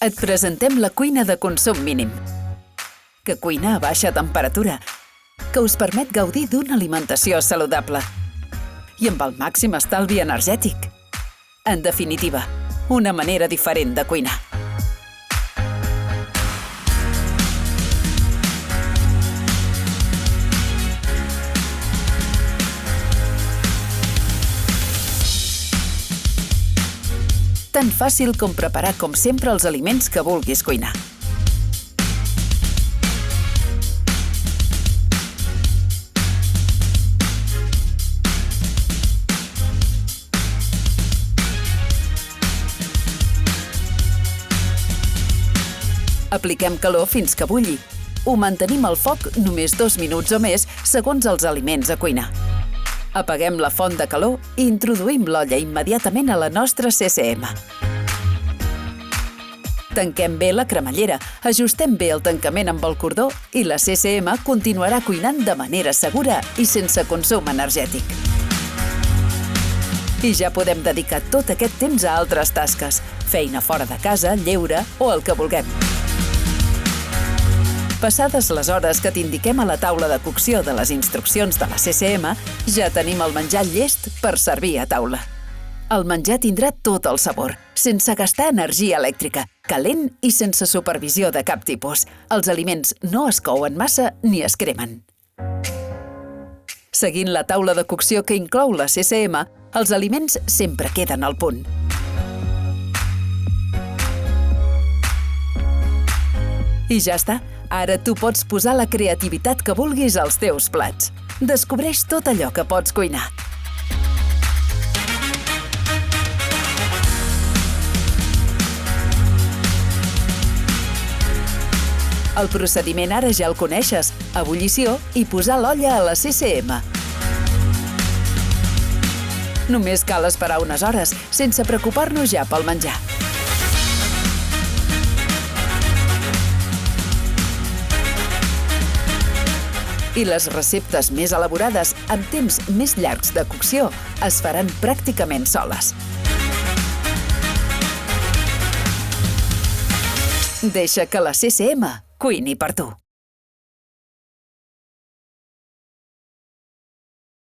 Et presentem la cuina de consum mínim, que cuina a baixa temperatura, que us permet gaudir d'una alimentació saludable i amb el màxim estalvi energètic. En definitiva, una manera diferent de cuinar. Tan fàcil com preparar com sempre els aliments que vulguis cuinar. Apliquem calor fins que bulli. Ho mantenim al foc només 2 minuts o més segons els aliments a cuinar. Apaguem la font de calor i introduïm l'olla immediatament a la nostra CCM. Tanquem bé la cremallera, ajustem bé el tancament amb el cordó i la CCM continuarà cuinant de manera segura i sense consum energètic. I ja podem dedicar tot aquest temps a altres tasques, feina fora de casa, lleure o el que vulguem. Passades les hores que t'indiquem a la taula de cocció de les instruccions de la CCM, ja tenim el menjar llest per servir a taula. El menjar tindrà tot el sabor, sense gastar energia elèctrica, calent i sense supervisió de cap tipus. Els aliments no es couen massa ni es cremen. Seguint la taula de cocció que inclou la CCM, els aliments sempre queden al punt. I ja està. Ara tu pots posar la creativitat que vulguis als teus plats. Descobreix tot allò que pots cuinar. El procediment ara ja el coneixes. Ebullició i posar l'olla a la CCM. Només cal esperar unes hores, sense preocupar-nos ja pel menjar. I les receptes més elaborades, amb temps més llargs de cocció, es faran pràcticament soles. Deixa que la CCM cuini per tu.